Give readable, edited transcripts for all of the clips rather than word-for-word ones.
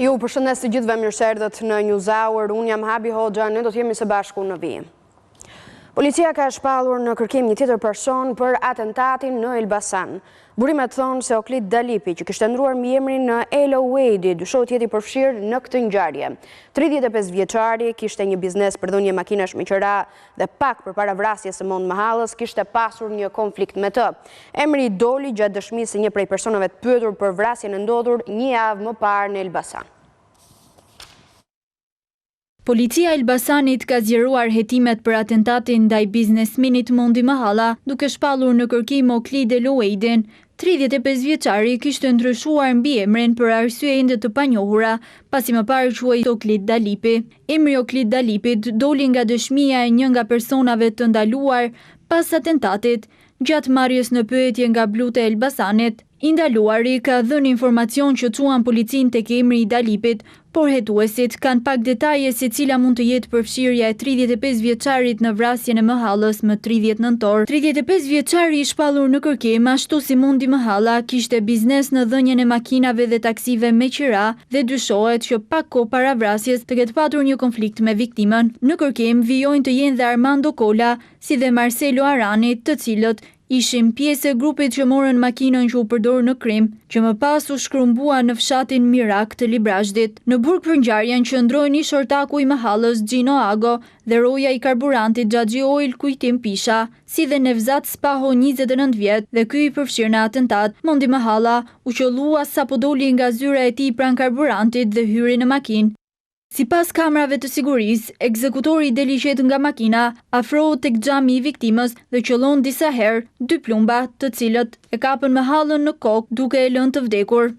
Ju përshëndes të gjithëve, mirëserdhët në News Hour. Unë jam Habi Hoxha, ne do të jemi së bashku në vijim. Policia ka shpallur në kërkim një tjetër person për atentatin në Elbasan. Burimet thonë se Oklid Dalipi, që kishte ndruar mbiemrin në Elo Wade, dyshohet jeti përfshirë në këtë ngjarje. 35 vjeçari kishte një biznes për dhënie makinash me qira dhe pak përpara vrasjes së Mond Mahallës kishte pasur një konflikt me të. Emri doli gjatë dëshmisë së një prej personave të pyetur për vrasjen e ndodhur një javë më parë në Elbasan. Policia e Elbasanit ka zgjeruar hetimet për atentatin ndaj biznesmenit Mondi Mahalla, duke shpallur në kërkim Oklid Dalipi. 35 vjeçari kishte ndryshuar mbiemrin për arsye ende të panjohura, pasi më parë quhej Oklid Dalipi. Emri Oklid Dalipit doli nga dëshmia e një nga personave të ndaluar pas atentatit. Gjatë marrjes në pyetje nga Bluta e Elbasanit, i ndaluari ka dhënë informacion që çuan policinë tek emri i Dalipit, por hetuesit kanë pak detaje se cila mund të jetë përfshirja e 35 vjeçarit në vrasjen e Mahallës më 30 nëntor. 35 vjeçari i shpallur në kërkim, ashtu si Mondi Mahalla, kishte biznes në dhënien e makinave dhe taksive me qira dhe dyshohet që pak kohë para vrasjes të ketë patur një konflikt me viktimën. Në kërkim vijojnë të jenë dhe Armando Kola, si dhe Marcelo Arani, të cilët ishin pjesë e grupit që morën makinën që u përdor në krim, që më pas u shkrumbua në fshatin Mirak të Librazhdit. Në burg për ngjarjen qëndrojnë ish ortaku i Mahallës Gino Ago dhe roja i karburantit Xhaxhi Oil Kujtim Pisha, si dhe Nevzat Spaho 29 vjet dhe ky i përfshirë në atentat. Mondi Mahalla u qollua sapo doli nga zyra e tij pranë karburantit dhe hyri në makinë. Sipas kamerave të sigurisë, ekzekutori deli qetë nga makina, afrohet tek xhami i viktimës dhe qëllon disa herë 2 plumba, të cilët e kapën Mahallën në kokë duke e lënë të vdekur.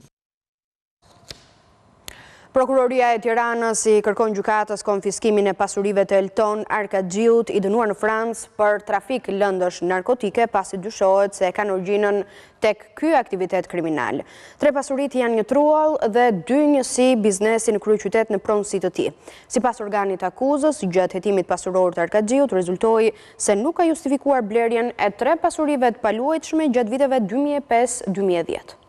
Prokuroria e Tiranës i kërkon gjykatës konfiskimin e pasurive të Elton Arkaxhiut, i dënuar në Francë për trafik lëndësh narkotike, pasi dyshohet se kanë origjinën tek ky aktivitet kriminal. 3 pasurit janë një truall dhe 2 njësi biznesi në kryeqytet në pronësi të tij. Sipas organit akuzës, gjatë hetimit pasuror të Arkaxhiut rezultoi se nuk ka justifikuar blerjen e 3 pasurive të paluajtshme gjatë viteve 2005-2010.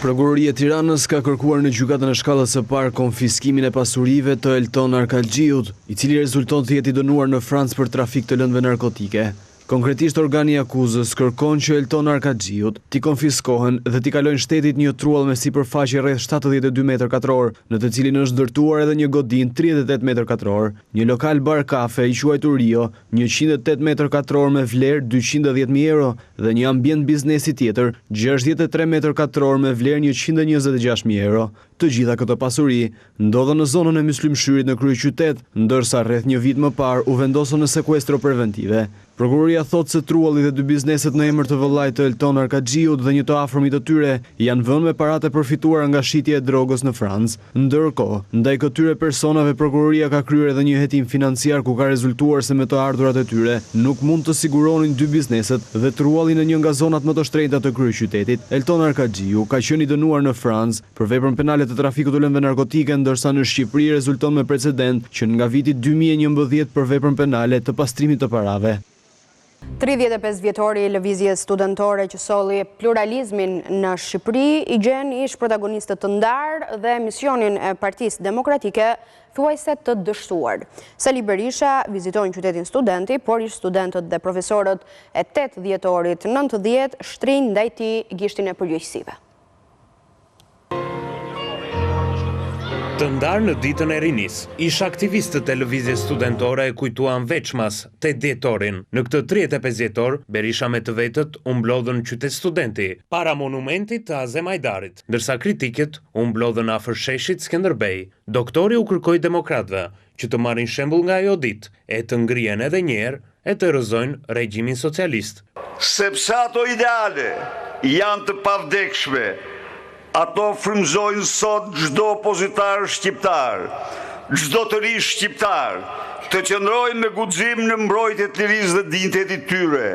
Prokuroria e Tiranës ka kërkuar në gjykatën e shkallës së parë konfiskimin e pasurive të Elton Arkaxhiut, i cili rezulton të jetë i dënuar në Francë për trafik të lëndëve narkotike. Konkretisht organi i akuzës kërkon që Elton Arkaxhiut t'i konfiskohen dhe t'i kalojnë shtetit një truall me sipërfaqe rreth 72 metër katror, në të cilin është ndërtuar edhe një godinë 38 metër katror, një lokal bar kafe i quajtur Rio, 108 metër katror me vlerë 210.000 euro dhe një ambient biznesi tjetër 63 metër katror me vlerë 126.000 euro. Të gjitha këto pasuri ndodhen në zonën e Myslimshyrit në kryeqytet, ndërsa rreth një vit më parë u vendosën në sekuestro preventive. Prokuroria thotë se trualli dhe 2 bizneset në emër të vëllait të Elton Arkaxhiut dhe një të afërmit të tyre janë vënë me paratë e përfituara nga shitja e drogës në Francë. Ndërkohë, ndaj këtyre personave prokuroria ka kryer edhe një hetim financiar ku ka rezultuar se me të ardhurat e tyre nuk mund të siguronin 2 bizneset dhe trualli në një nga zonat më të shtrenjta të kryeqytetit. Elton Arkaxhiu ka qenë i dënuar në Francë për veprën penale të trafikut të lëndëve narkotike, ndërsa në Shqipëri rezulton me precedent që nga viti 2011 për veprën penale të pastrimit të parave. 35 vjetori i lëvizjes studentore që solli pluralizmin në Shqipëri i gjen ish protagonistët të ndarë dhe misionin e Partisë Demokratike thuajse të dështuar. Sali Berisha vizitojnë qytetin studenti, por ish studentët dhe profesorët e 8 dhjetorit 90 shtrinë ndaj tij gishtin e përgjegjësive. Të ndarë në ditën e rinis, ish aktivistët e lëvizjes studentore e kujtuan veçmas 8 dhjetorin. Në këtë 35 dhjetor, Berisha me të vetët u mblodhën qytet studenti, para monumentit të Azem Ajdarit, ndërsa kritikët u mblodhën afër sheshit Skënderbej. Doktori u kërkoi demokratëve që të marrin shembull nga ajo ditë e të ngrihen edhe një herë e të erozojnë regjimin socialist. Sepse ato ideale janë të pavdekshme, ato frymëzojnë sot çdo opozitar shqiptar, çdo të ri shqiptar, të qëndrojnë me guxim në mbrojtje të lirisë dhe dinjitetit tyre.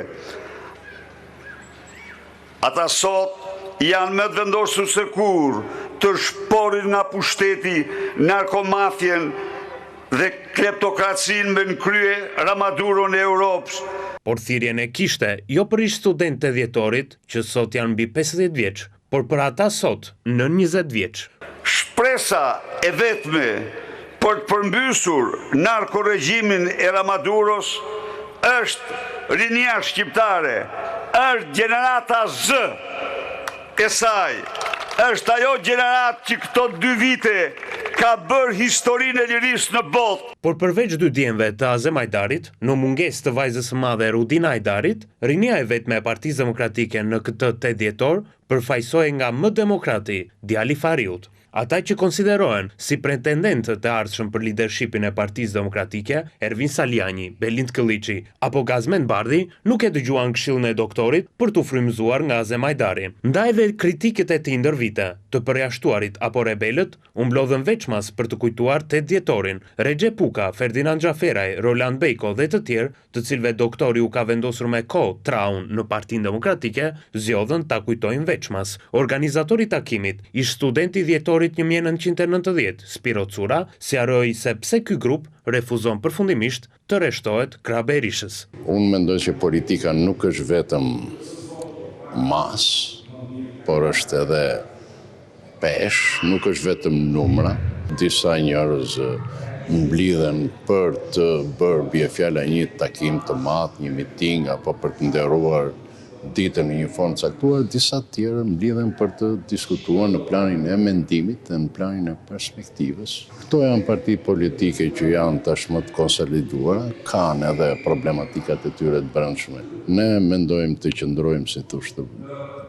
Ata sot janë me të vendosur se kur të shporin nga pushteti narkomafien dhe kleptokracinë me në krye Ramaduron e Europës. Por thirrjen e kishte jo për ish student të dhjetorit, që sot janë mbi 50 vjeç, por për ata sot, në 20 vjeç. Shpresa e vetme për të përmbysur narkoregjimin e Ramaduros është rinia shqiptare, është gjenerata Z e saj, është ajo gjenerat që këto 2 vite ka bërë historinë e lirisë në botë. Por përveç 2 djemve të Azem Ajdarit, në mungesë të vajzës së madhe Rudina Ajdarit, rinia e vetme e Partisë Demokratike në këtë 8 dhjetor përfaqësohej nga më demokrati, djali Fariut. Ata që konsiderohen si pretendentët e ardhshëm për lidershipin e Partisë Demokratike, Ervin Saliani, Belind Këlliçi apo Gazmend Bardhi, nuk e dëgjuan këshillën e doktorit për t'u frymëzuar nga Azem Ajdari. Ndaj dhe kritikët e tij ndër vite, të përjashtuarit apo rebelët, u mblodhën veçmas për të kujtuar 8 dhjetorin. Regje Puka, Ferdinand Xhaferaj, Roland Bejko dhe të tjerë, të cilëve doktori u ka vendosur me kohë traun në Partinë Demokratike, zgjodhën ta kujtojnë veçmas. Organizatori i takimit, ish studenti dhjetor 1990, Spiro Cura, sqaroi se pse ky grup refuzon përfundimisht të rreshtohet krah Berishës. Unë mendoj që politika nuk është vetëm mas, por është edhe pesh, nuk është vetëm numra. Disa njerëz mblidhen për të bërë bie fjala një takim të madh, një miting apo për të nderuar ditën në një formë caktuar, disa tjerë mblidhen për të diskutuar në planin e mendimit dhe në planin e perspektivës. Këto janë parti politike që janë tashmë të konsoliduara, kanë edhe problematikat e tyre të brendshme. Ne mendojmë të qëndrojmë, si thoshte,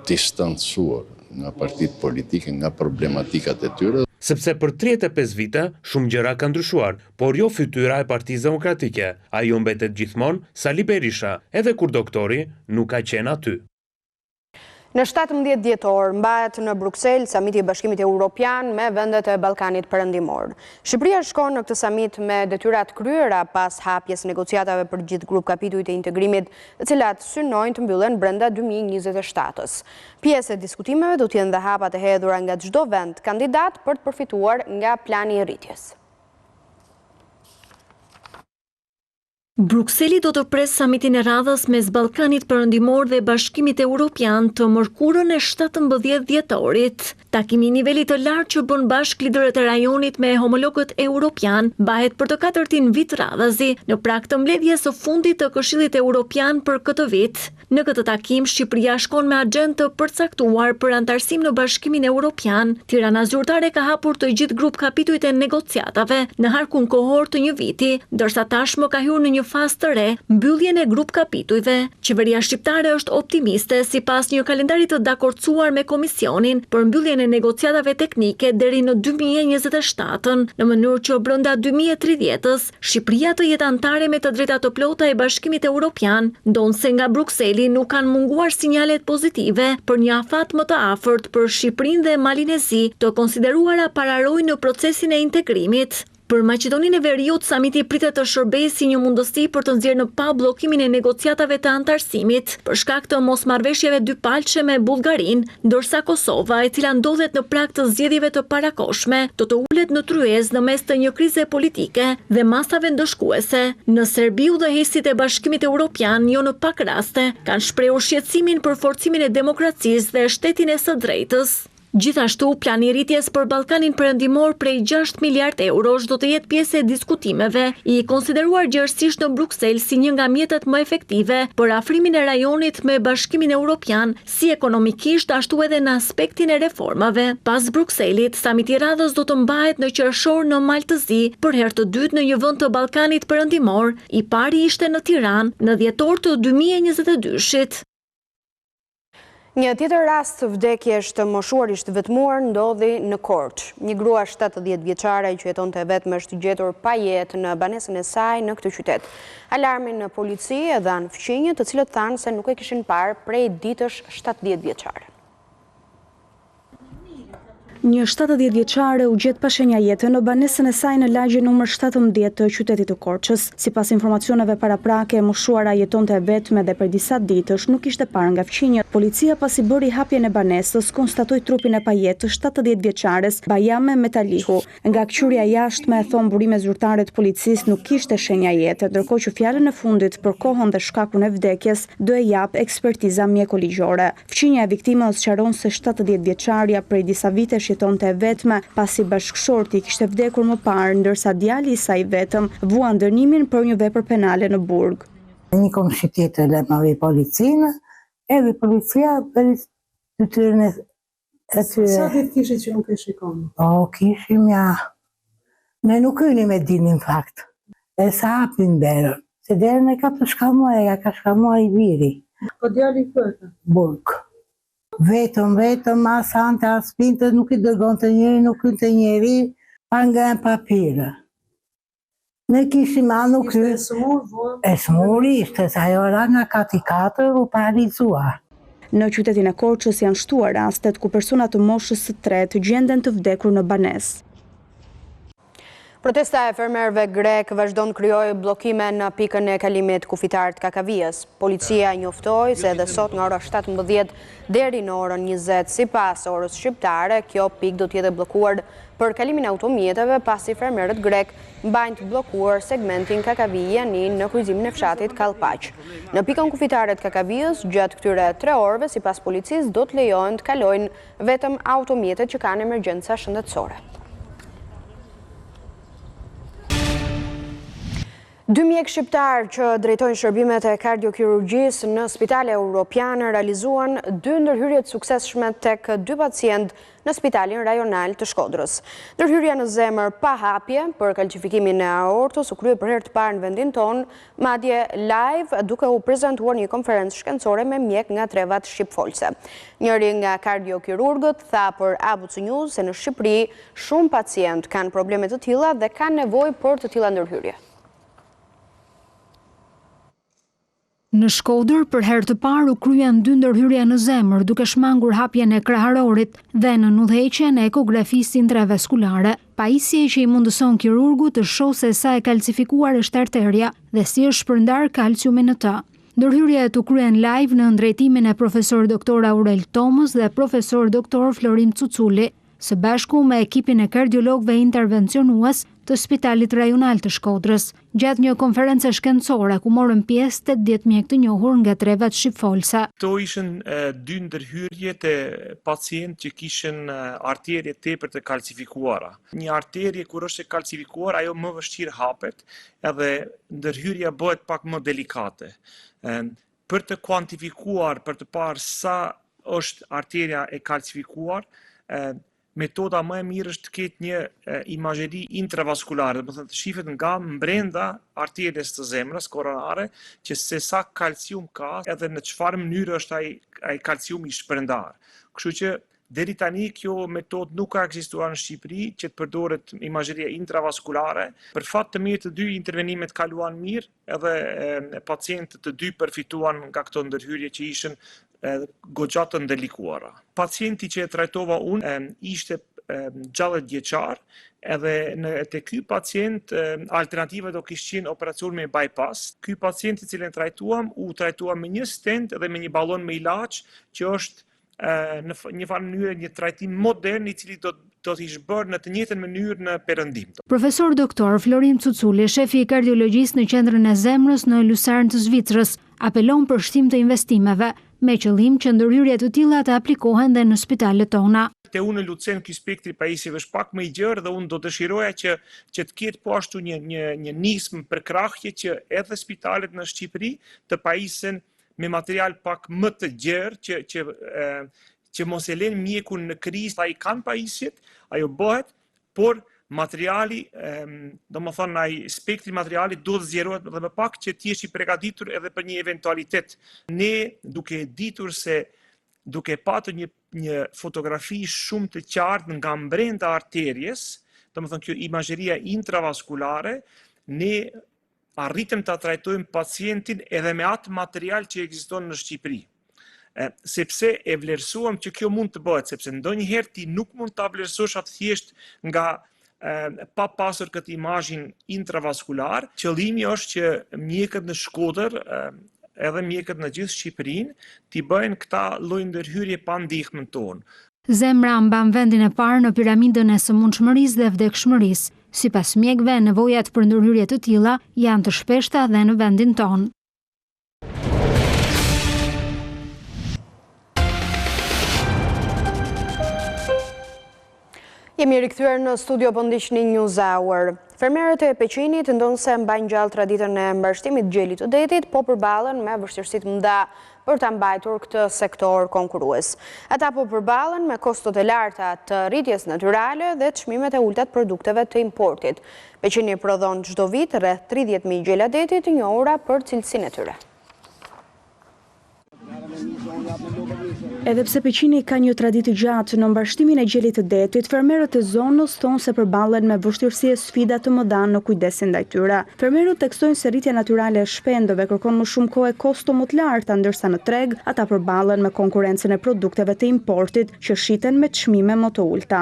distancuar nga partitë politike, nga problematikat e tyre. Sepse për 35 vite, shumë gjëra ka ndryshuar, por jo fytyra e Partisë Demokratike. Ajo mbetet gjithmonë Sali Berisha, edhe kur doktori nuk ka qenë aty. Në 17 dhjetor mbahet në Bruksel samiti i Bashkimit Evropian me vendet e Ballkanit Perëndimor. Shqipëria shkon në këtë samit me detyrat kryera pas hapjes negociatave për gjithë grup kapitujt e integrimit, të cilat synojnë të mbyllen brenda 2027-s. Pjesë e diskutimeve do të jenë dhe hapat e hedhura nga çdo vend kandidat për të përfituar nga plani i rritjes. Brukseli do të pres samitin e radhës mes Ballkanit Perëndimor dhe Bashkimit Evropian të mërkurën e 17 dhjetorit. Takimi i nivelit të lartë që bën bashk liderët e rajonit me homologët evropian mbahet për të 4-tin vit radhazi në prag të mbledhjes së fundit të Këshillit Evropian për këtë vit. Në këtë takim, Shqipëria shkon me agjendë të përcaktuar për antarësim në Bashkimin Evropian. Tirana zyrtare ka hapur të gjithë grup kapitujt e negociatave në harkun kohor të një viti, ndërsa tashmë ka hyrë në një fazë të re mbylljen e grup kapitujve. Qeveria shqiptare është optimiste sipas një kalendari të dakordsuar me Komisionin për mbylljen e negociatave teknike deri në 2027, në mënyrë që brenda 2030-s Shqipëria të jetë anëtare me të drejta të plota e Bashkimit Evropian, ndonse nga Brukseli nuk kanë munguar sinjalet pozitive për një afat më të afërt për Shqipërinë dhe Malinezi, të konsideruara pararoj në procesin e integrimit. Për Maqedoninë e Veriut, samiti pritet të shërbejë si një mundësi për të nxjerrë në pa bllokimin e negociatave të antarësimit për shkak të mosmarrveshjeve dypalçe me Bullgarinë, ndërsa Kosova, e cila ndodhet në prag të zgjedhjeve të parakohshme, do të ulet në tryezë në mes të një krize politike dhe masave ndëshkuese. Në Serbi, udhëheqësit e Bashkimit Evropian, jo në pak raste, kanë shprehur shqetësimin për forcimin e demokracisë dhe shtetin e së drejtës. Gjithashtu, plani i rritjes për Ballkanin Perëndimor prej 6 miliard eurosh do të jetë pjesë e diskutimeve, i konsideruar gjerësisht në Bruksel si një nga mjetet më efektive për afrimin e rajonit me Bashkimin Evropian, si ekonomikisht ashtu edhe në aspektin e reformave. Pas Brukselit, samiti i radhës do të mbahet në qershor në Maltëzi, për herë të dytë në një vend të Ballkanit Perëndimor, i pari ishte në Tiranë në dhjetor të 2022-shit. Një tjetër rast të vdekjesh të moshuarisht vetmuar ndodhi në Korçë. Një grua 70 vjeçare që jetonte vetëm është gjetur pa jetë në banesën e saj në këtë qytet. Alarmin në polici e dhanë fqinjët, të cilët thanë se nuk e kishin parë prej ditësh 70 vjeçare. Një 70 vjeçare u gjet pa shenja jete në banesën e saj në lagje numër 17 të qytetit të Korçës. Sipas informacioneve paraprake, e moshuara jetonte e vetme dhe për disa ditësh nuk ishte parë nga fqinjët. Policia pasi bëri hapjen e banesës, konstatoi trupin e pajetës 70 vjeçares Bajame Metalihu. Nga këqyrja jashtme, thon burime zyrtare të policisë, nuk kishte shenja jete, ndërkohë që fjalën e fundit për kohën dhe shkakun e vdekjes do e jap ekspertiza mjekoligjore. Fqinja e viktimës sqaron se 70 vjeçaria prej disa vitesh jetonte e vetme pasi bashkëshorti kishte vdekur më parë, ndërsa djali i saj vetëm vuan dënimin për një vepër penale në burg. Një komshi tjetër le marri policinë, edhe policia bëri detyrën e tyre. Sa ditë kishit që nuk e shikon? Kishim ja. Ne nuk hynim me dinë në fakt. E sa hapin derën. Se derën e ka të shkamuar, ja ka shkamuar i biri. Po djali këta? Burg. Vetëm, as ante, as pinte, nuk i dërgon të njëri, nuk i të njëri, pa nga e papire. Ne kishim anu kërë... Ishte e smur, vuan? E smuri ishte, sa jo ra nga kati 4 u paralizuar. Në qytetin e Korçës janë shtuar rastet ku persona të moshës së tretë gjenden të vdekur në banesë. Protesta e fermerëve grek vazhdon krijojë bllokime në pikën e kalimit kufitar të Kakavijës. Policia njoftoi se edhe sot nga ora 17 deri në orën 20 sipas orës shqiptare, kjo pikë do të jetë bllokuar për kalimin e automjeteve pasi fermerët grek mbajnë të bllokuar segmentin Kakavija-Nin në kryqëzimin e fshatit Kallpaq. Në pikën kufitare të Kakavijës, gjatë këtyre 3 orëve, sipas policisë, do të lejohen të kalojnë vetëm automjetet që kanë emergjenca shëndetësore. 2 mjekë shqiptar që drejtojnë shërbimet e kardiokirurgjisë në spitale europiane realizuan 2 ndërhyrje të suksesshme tek 2 pacientë në spitalin rajonal të Shkodrës. Ndërhyrja në zemër pa hapje për kalcifikimin e aortës u krye për herë të parë në vendin tonë, madje live duke u prezantuar një konferencë shkencore me mjek nga trevat shqipfolse. Njëri nga kardiokirurgët tha për ABC News se në Shqipëri shumë pacientë kanë probleme të tilla dhe kanë nevojë për të tilla ndërhyrje. Në Shkodër, për herë të parë u kryen 2 ndërhyrje në zemër, duke shmangur hapjen e kraharorit dhe në udhëheqjen e ekografisë intravaskulare. Pajisje që i mundëson kirurgu të shohë se sa e kalcifikuar është arteria dhe si është shpërndar kalciumi në të. Ndërhyrjet u kryen live në drejtimin e profesor doktor Aurel Tomës dhe profesor doktor Florin Cuculi, së bashku me ekipin e kardiologëve intervencionues të Spitalit Rajonal të Shkodrës, gjatë një konference shkencore ku morën pjesë 80 mjek të njohur nga trevat shqipfolsa. To ishin 2 ndërhyrje të pacientë që kishin arterje tepër të kalcifikuara. Një arterje kur është e kalcifikuar, ajo më vështirë hapet, edhe ndërhyrja bëhet pak më delikate. Për të kuantifikuar, për të parë sa është arterja e kalcifikuar, metoda më e mirë është të ketë një imazheri intravaskulare, do të thënë të shifet nga brenda arterjes të zemrës koronare, që se sa kalcium ka edhe në çfarë mënyrë është ai kalciumi i shpërndar. Kështu që deri tani kjo metodë nuk ka ekzistuar në Shqipëri, që të përdoret imazheria intravaskulare. Për fat të mirë të 2 intervenimet kaluan mirë, edhe pacientët të 2 përfituan nga këto ndërhyrje që ishin goxha të ndalikuara. Pacienti që e trajtova unë ishte 60 vjeçar, edhe te ky pacient alternativa do kishte qenë operacion me bypass. Ky pacient i cilin trajtuam, u trajtuam me një stent dhe me një ballon me ilaç, që është në një farë mënyrë një trajtim modern i cili do të ishte bërë në të njëjtën mënyrë në perëndim. Profesor doktor Florin Cuculi, shefi i kardiologjisë në qendrën e zemrës në Lusarn të Zvicrës, apelon për shtim të investimeve, me qëllim që ndërhyrje të tilla të aplikohen dhe në spitalet tona. Te unë në Lucen ky spektri pajisjeve është pak më i gjerë dhe unë do dëshiroja që të ketë po ashtu një nismë për krahje që edhe spitalet në Shqipëri të pajisen me material pak më të gjerë që mos e lënë mjekun në krizë, ai kanë pajisjet, ajo bëhet, por materiali, domethënë ai spektri materiali duhet zgjerohet edhe më pak që ti jesh i përgatitur edhe për një eventualitet. Ne duke ditur se duke patur një fotografi shumë të qartë nga brenda arterjes, domethënë kjo imazheria intravaskulare, ne arritëm ta trajtojmë pacientin edhe me atë material që ekziston në Shqipëri. sepse e vlerësuam që kjo mund të bëhet, sepse ndonjëherë ti nuk mund ta vlerësosh atë thjesht nga pa pasur këtë imazhin intravaskular. Qëllimi është që mjekët në Shkodër edhe mjekët në gjithë Shqipërinë t'i bëjnë këta lloj ndërhyrje pa ndihmën tonë. Zemra mban vendin e parë në piramidën e sëmundshmërisë dhe vdekshmërisë. Sipas mjekëve, nevojat për ndërhyrje të tilla janë të shpeshta dhe në vendin tonë. Jemi rikthyer në studio po ndiqni News Hour. Fermerët e Peqinit ndonë se mbajnë gjallë traditën e mbarshtimit gjelit të detit, po përballen me vështirësi të mëdha për ta mbajtur këtë sektor konkurrues. Ata po përballen me kostot e larta të rritjes natyrale dhe çmimet e ulta të produkteve të importit. Peqini prodhon çdo vit rreth 30.000 gjela deti të njohura për cilësinë e tyre. Edhe pse Peqini ka një traditë gjatë në mbarshtimin e gjelit të detit, fermerët e zonës thonë se përballen me vështirësi e sfida të mëdha në kujdesin ndaj tyre. Fermerët tekstojnë se rritja natyrale e shpendëve kërkon më shumë kohë e kosto më të larta, ndërsa në treg ata përballen me konkurrencën e produkteve të importit që shiten me çmime më të ulta.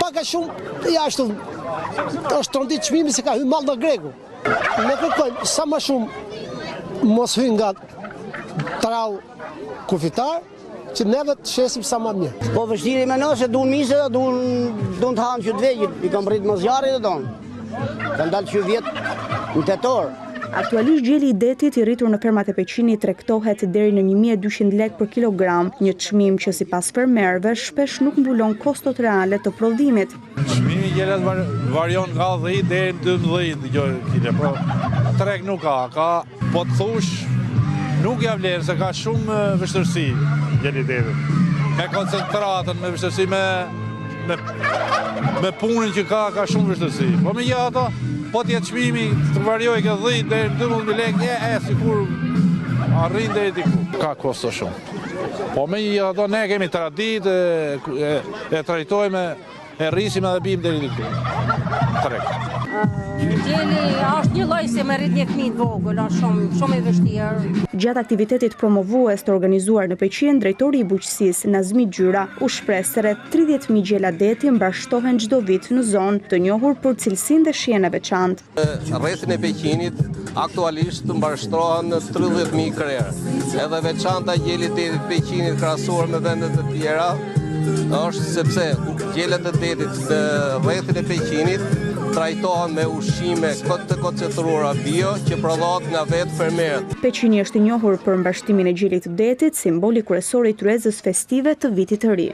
Pak a shumë jashtë është rëndit çmimi se ka hyrë mall nga gregu. Ne kërkojmë sa më shumë mos hyjë nga trau kufitar, që neve të shesim sa më mirë. Po vështiri me nëse duhen mise, duhen të hanë që të vegjit, i kam rritë më zjarë dhe donë. Kanë dalë që vjetë në tetor. Aktualisht gjeli i detit i rritur në fermat e Peqinit tregtohet deri në 1200 lekë për kilogram, një çmim që sipas fermerëve shpesh nuk mbulon kostot reale të prodhimit. Çmimi i gjelet varion nga 10 deri në 12 kg, por treg nuk ka po të thush nuk ja vlerë se ka shumë vështirësi gjeli i detit. Me koncentratën, me vështirësi me punën që ka shumë vështirësi. Po me ja ato, po t'jetë çmimi të varjoj ke 10 deri në 12.000 lekë, sikur arrin deri diku. Ka kosto shumë. Po me ja ato ne kemi traditë, e trajtojmë, e rrisim edhe bim deri diku. Gjeli është një lloj se me rrit një fëmijë të vogël, është shumë i vështirë. Gjatë aktivitetit promovues të organizuar në Peqin, drejtori i bujqësisë Nazmi Gjyra u shpreh se rreth 30.000 gjela deti mbarshtohen çdo vit në zonë, të njohur për cilësinë dhe shijen e veçantë. Rrethin e Peqinit aktualisht mbarshtrohen 30.000 krerë. Edhe veçanta gjeli i detit Peqinit krahasuar me vendet e tjera është sepse gjelet e detit në rrethin e Peqinit trajtohen me ushqime të koncentruara bio që prodhohet nga vetë fermerët. Peqini është i njohur për mbarshtimin e gjelit të detit, simboli kryesor i tryezës festive të vitit të ri.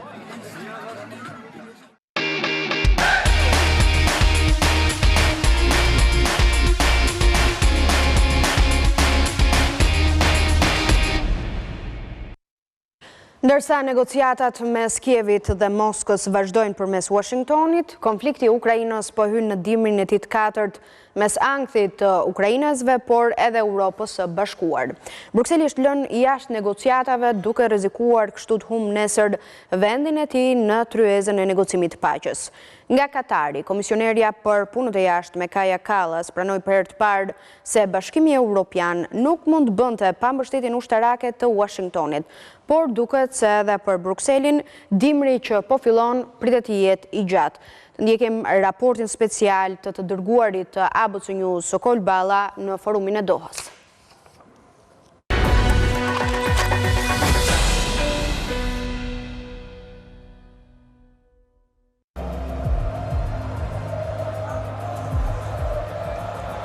Ndërsa negociatat mes Kievit dhe Moskës vazhdojnë përmes Washingtonit, konflikti i Ukrainës po hyn në dimrin e tij të katërt mes ankthit të ukrainasve, por edhe Europës së Bashkuar. Brukseli është lënë jashtë negociatave duke rrezikuar kështu të humbë nesër vendin e tij në tryezën e negocimit të paqes. Nga Katari, komisionerja për punët e jashtme Kaja Kallas pranoi për herë të parë se Bashkimi Evropian nuk mund të bënte pa mbështetjen ushtarake të Washingtonit, por duket se edhe për Brukselin dimri që po fillon pritet të jetë i gjatë. Të ndjekim raportin special të dërguarit të ABC News Sokol Balla në forumin e Dohës.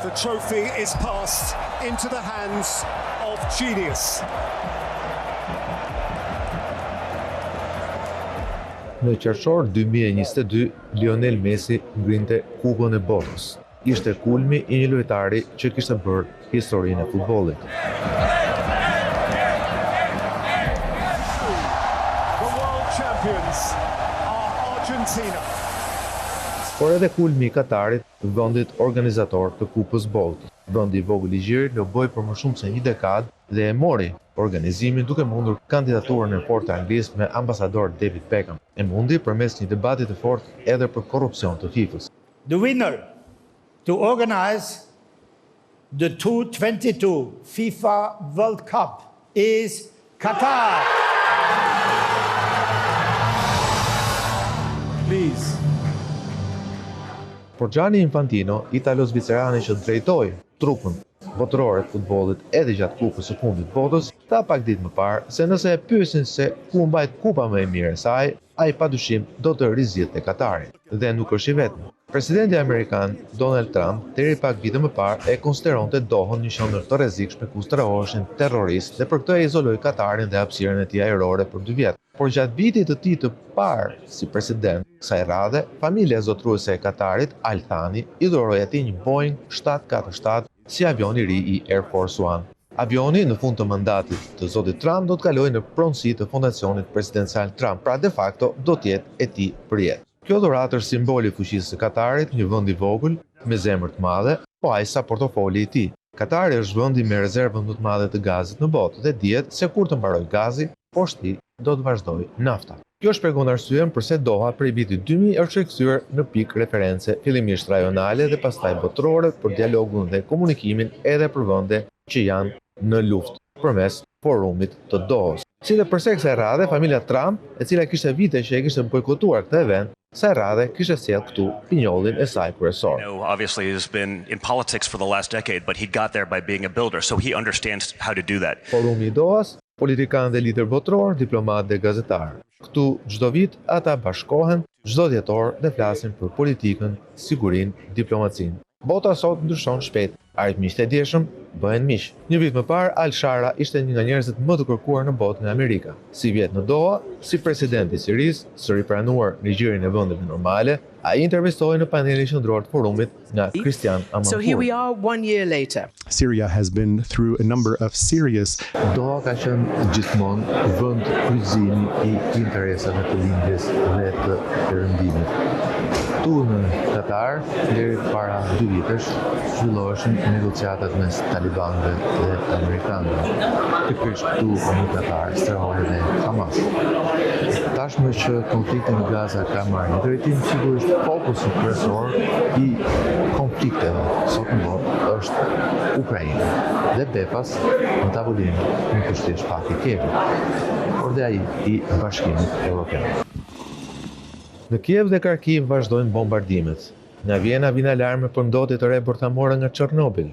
The trophy is passed into the hands of genius. Në qershor 2022, Lionel Messi ngrinte Kupën e Botës. Ishte kulmi i një lojtari që kishte bërë historinë e futbollit. The world champions are Argentina. Por edhe kulmi i Katarit, vendit organizator të Kupës Botës. Vendi i vogël i Gjirit loboi për më shumë se një dekadë dhe e mori organizimin duke mundur kandidaturën e fortë anglisë me ambasador David Beckham. E mundi përmes një debati të fortë edhe për korrupsion të FIFA-s. The winner to organize the 2022 FIFA World Cup is Qatar. Please. Por Gianni Infantino, italo-zvicerani që drejtoi trupën botërore të futbollit edhe gjatë kupës së fundit botës, tha pak ditë më parë se nëse e pyesin se ku mbajt kupa më e mirë e saj, ai padyshim do të rizjete Katarin. Dhe nuk është i vetmi. Presidenti amerikan Donald Trump deri pak vite më parë e konsideronte Dohën një qendër të rrezikshme ku strehoshin terroristë dhe për këtë e izoloi Katarin dhe hapësirën e tij ajrore për 2 vjet. Por gjatë vitit të tij të parë si president kësaj radhe, familja zotruese e Katarit, Al Thani, i dhuroi atij një Boeing 747 si avion i ri i Air Force One. Avioni në fund të mandatit të zotit Trump do të kalojë në pronësi të fondacionit presidencial Trump, pra de facto do të jetë e tij për jetë. Kjo dhuratë është simboli i fuqisë së Katarit, një vend i vogël me zemër të madhe, po aq sa portofoli i tij. Katari është vendi me rezervën më të madhe të gazit në botë dhe dihet se kur të mbarojë gazi, poshtë do të vazhdojë nafta. Kjo shpjegon arsyen pse Doha prej vitit 2000 është rikthyer në pikë reference fillimisht rajonale dhe pastaj botërore për dialogun dhe komunikimin edhe për vende që janë në luftë përmes forumit të Dohës. Si dhe përse kësaj radhe, familja Trump, e cila kishte vite që e kishte bojkotuar këtë event, kësaj radhe kishte sjell këtu pinjollin e saj kryesor. Obviously he's been in politics for the last decade, but he got there by being a builder, so he understands how to do that. Forumi i Dohas, politikan dhe lider botror, diplomat dhe gazetar. Këtu çdo vit ata bashkohen çdo dhjetor dhe flasin për politikën, sigurinë, diplomacinë. Bota sot ndryshon shpejt. Armiqtë e dieshëm bëhen miq. Një vit më parë, Al-Shara ishte një nga njerëzit më të kërkuar në botë nga Amerika. Si vjet në Doha, si president i Sirisë, së ripranuar ligjerin e vendeve normale, ai intervistoi në panelin qendror të forumit nga Christian Amanpour. So here we are 1 year later. Syria has been through a number of serious. Doha ka qenë gjithmonë vend kryqëzimi i interesave të lindjes dhe të perëndimit. Tu në Katar, deri para 2 vitesh, zhvilloheshin negociatat mes talibanëve dhe amerikanëve. Pikërisht këtu në Katar strehohej dhe Hamas. Tashmë që konflikti në Gaza ka marrë një drejtim, sigurisht fokusi kryesor i konflikteve sot në botë është Ukraina dhe bepas në tavolinë nuk është thjesht pak i kepur, por dhe ai i Bashkimit Evropian. Në Kiev dhe Kharkiv vazhdojnë bombardimet. Nga Vjena vjen alarme për ndotje të re bërthamore nga Çernobil.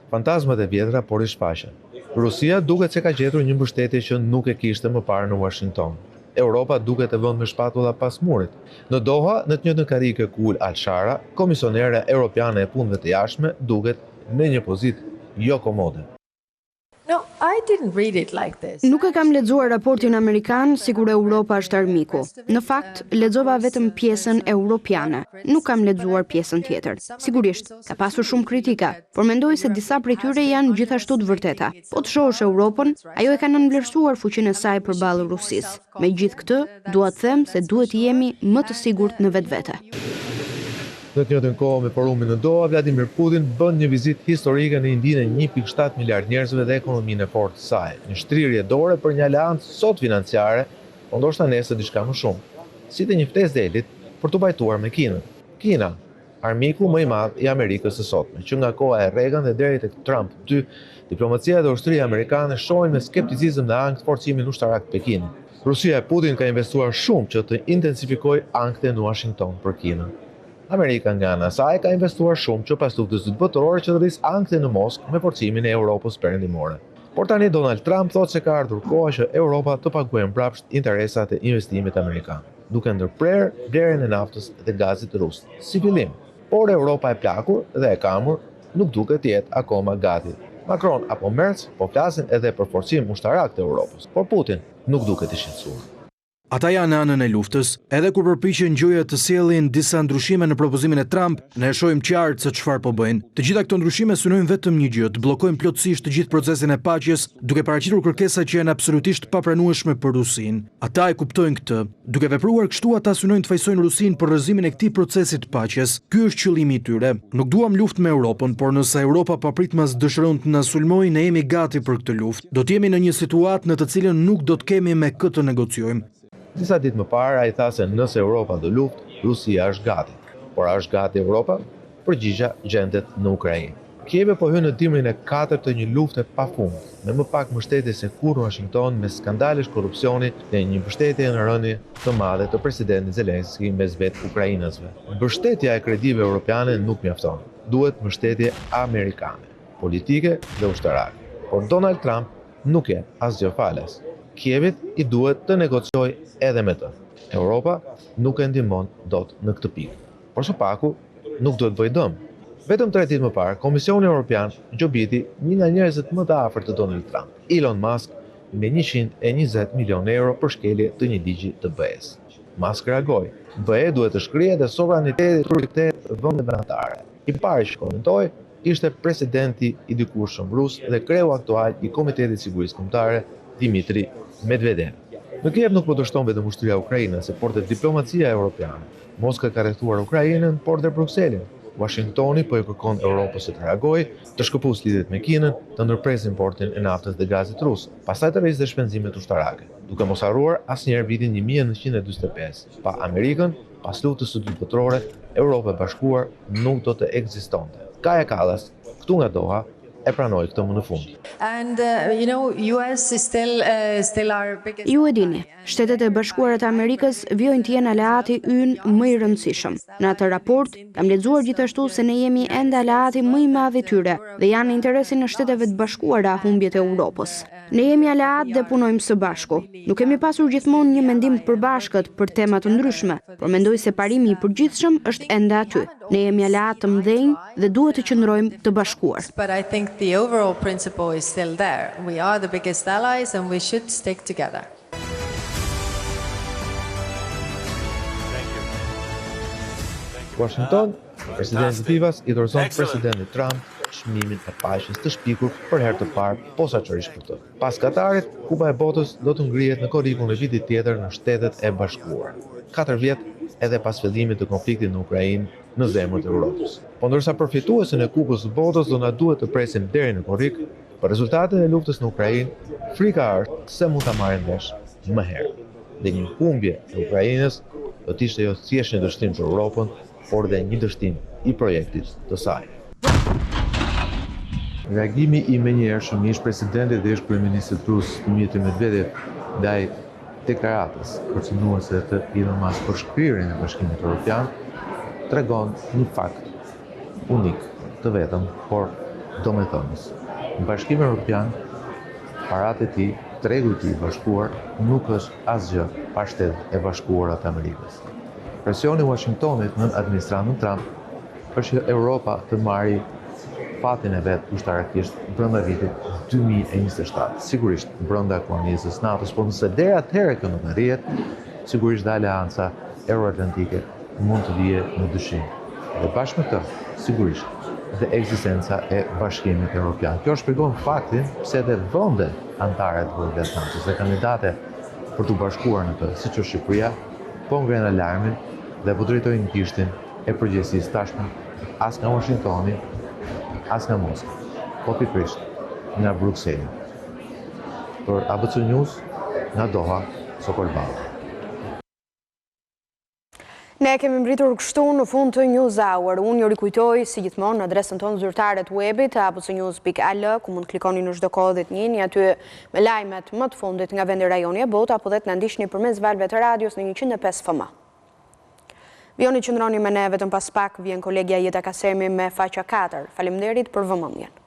Fantazmat e vjetra por i shfaqen. Rusia duket se ka gjetur një mbështetje që nuk e kishte më parë në Washington. Europa duket e vënë me shpatulla pas murit. Në Doha, në të njëjtën karrige ku ul Al-Shara, komisionere europiane e punëve të jashtme duket në një pozitë jo komode. Nuk e kam lexuar raportin amerikan sikur Europa është armiku. Në fakt, lexova vetëm pjesën europiane. Nuk kam lexuar pjesën tjetër. Sigurisht, ka pasur shumë kritika, por mendoj se disa prej tyre janë gjithashtu të vërteta. Po të shohësh Europën, ajo e ka nënvlerësuar fuqinë e saj përballë Rusisë. Megjithë këtë, dua të them se duhet të jemi më të sigurt në vetvete. Në të njëjtën kohë me forumin në Doha, Vladimir Putin bën një vizitë historike në indinë e 1.7 miliard njerëzve dhe ekonominë e fortë të saj. Një shtrirje dore për një aleancë sot financiare, por ndoshta nesër diçka më shumë. Si të një ftesë delit për të bajtuar me Kinën. Kina, armiku më i madh i Amerikës së sotme, që nga koha e Reagan dhe deri tek Trump 2, diplomacia dhe ushtria amerikane shohin me skepticizëm dhe ankth forcimin ushtarak të Pekinit. Rusia e Putin ka investuar shumë që të intensifikojë ankthën në Washington për Kinën. Amerika nga ana saj ka investuar shumë që pas luftës së dytë botërore që të rrisë ankthën në Moskë me forcimin e Europës perëndimore. Por tani Donald Trump thotë se ka ardhur koha që Europa të paguajë mbrapsht interesat e investimit amerikan, duke ndërprerë blerjen e naftës dhe gazit rus. Si fillim, por Europa e plakur dhe e kamur nuk duket të jetë akoma gati. Macron apo Merz po flasin edhe për forcim ushtarak të Europës, por Putin nuk duket i shqetësuar. Ata janë në anën e luftës, edhe kur përpiqen gjoja të sjellin disa ndryshime në propozimin e Trump, ne e shohim qartë se çfarë po bëjnë. Të gjitha këto ndryshime synojnë vetëm një gjë, të bllokojnë plotësisht të gjithë procesin e paqes, duke paraqitur kërkesa që janë absolutisht papranueshme për Rusinë. Ata e kuptojnë këtë. Duke vepruar kështu, ata synojnë të fajsojnë Rusinë për rrëzimin e këtij procesi të paqes. Ky është qëllimi i tyre. Nuk duam luftë me Europën, por nëse Europa papritmas dëshiron të na sulmojë, ne jemi gati për këtë luftë. Do të jemi në një situatë në të cilën nuk do të kemi me kë të negociojmë. Disa ditë më parë, ai tha se nëse Europa do luftë, Rusia është gati. Por a është gati Europa? Përgjigja gjendet në Ukrainë. Kijevi po hyn në dimrin e 4 të një lufte pafund, me më pak mbështetje se kur Washington me skandalesh korrupsioni dhe një mbështetje në rënie të madhe të presidentit Zelenski mes vetë ukrainasve. Mbështetja e kredive europiane nuk mjafton. Duhet mbështetje amerikane, politike dhe ushtarake. Por Donald Trump nuk e asgjë falas. Kijevit i duhet të negociojë edhe me të. Europa nuk e ndihmon dot në këtë pikë. Por së paku nuk duhet bëj dëm. Vetëm 3 ditë më parë, Komisioni Evropian gjobiti një nga njerëzit më të afërt të Donald Trump, Elon Musk, me 120 milion euro për shkelje të një ligji të BE-s. Musk reagoi. BE duhet të shkrije dhe sovraniteti të vendeve anëtare. I pari që komentoi ishte presidenti i dikurshëm rus dhe kreu aktual i Komitetit Sigurisë Kombëtare, Dmitri Medvedev. Në Kiev nuk po dështon vetëm ushtria ukrainase, por dhe diplomacia europiane. Moska ka rrethuar Ukrainën, por dhe Brukselin. Washingtoni po i kërkon Europës të reagojë, të shkëputës lidhjet me Kinën, të ndërpresë importin e naftës dhe gazit rus, pastaj të rrisë dhe shpenzimet ushtarake, duke mos harruar asnjëherë vitin 1945. Pa Amerikën, pas luftës së dytë botërore, Europa e Bashkuar nuk do të ekzistonte. Kaja Kallas, këtu nga Doha, e pranoi këtë më në fund. Ju e dini, Shtetet e Bashkuara të Amerikës vijojnë të jenë aleati ynë më i rëndësishëm. Në atë raport, kam lexuar gjithashtu se ne jemi ende aleati më i madh i tyre dhe janë në interesin e Shteteve të Bashkuara humbjet e Europës. Ne jemi aleat dhe punojmë së bashku. Nuk kemi pasur gjithmonë një mendim të përbashkët për tema të ndryshme, por mendoj se parimi i përgjithshëm është ende aty. Ne jemi aleat të mëdhenj dhe duhet të qëndrojmë të bashkuar. But I think the overall principle is still there. We are the biggest allies and we should stick together. Washington, presidenti Vivas i dorëzon presidentit Trump çmimin e paqes të shpikur për herë të parë posaçërisht për të. Pas Katarit, Kupa e Botës do të ngrihet në korrikullin e vitit tjetër në Shtetet e Bashkuara. 4 vjet edhe pas fillimit të konfliktit në Ukrainë në zemrën e Europës. Po ndërsa përfituesin e Kupës së Botës do na duhet të presim deri në korrik, për rezultatet e luftës në Ukrainë, frika është se mund ta marrin vesh më herë. Dhe një humbje e Ukrainës do të ishte jo thjesht një dështim për Europën, por dhe një dështim i projektit të saj. Reagimi i menjëhershëm i ish-presidentit dhe ish-kryeministit rus Dmitri Medvedev ndaj deklaratës kërcënuese të Elon Musk për shkrirjen e Bashkimit Evropian tregon një fakt unik, të vetëm, por domethënës. Në Bashkimin Evropian, paratë e tij, tregu i tij i bashkuar nuk është asgjë pa Shtetet e Bashkuara të Amerikës. Presioni i Washingtonit në administratën Trump është që Europa të marrë fatin e vet ushtarakisht brenda vitit 2027. Sigurisht brenda koalizës NATO-s, por nëse deri atëherë kjo nuk arrihet, sigurisht dhe aleanca euroatlantike mund të vijë në dyshim. Dhe bashkë me këtë, sigurisht dhe ekzistenca e Bashkimit Evropian. Kjo shpjegon faktin pse edhe vendet anëtare të vogla të NATO-s dhe kandidate për të bashkuar në të, siç është Shqipëria, po ngren alarmin dhe po drejtojnë kishtin e përgjegjësisë tashmë as nga Washingtoni, as nga Moska, po pikërisht nga Brukseli. Për ABC News, nga Doha, Sokol Balla. Ne kemi mbritur kështu në fund të News Hour. Unë ju rikujtoj si gjithmonë në adresën tonë zyrtare të webit abcnews.al, ku mund të klikoni në çdo kohë dhe të njihni aty me lajmet më të fundit nga vendi, rajoni e botë, apo dhe të na ndiqni përmes valve të radios në 105 FM. Vjoni qëndroni me ne, vetëm pas pak vjen kolegja Jeta Kasemi me Faqa 4. Faleminderit për vëmendjen.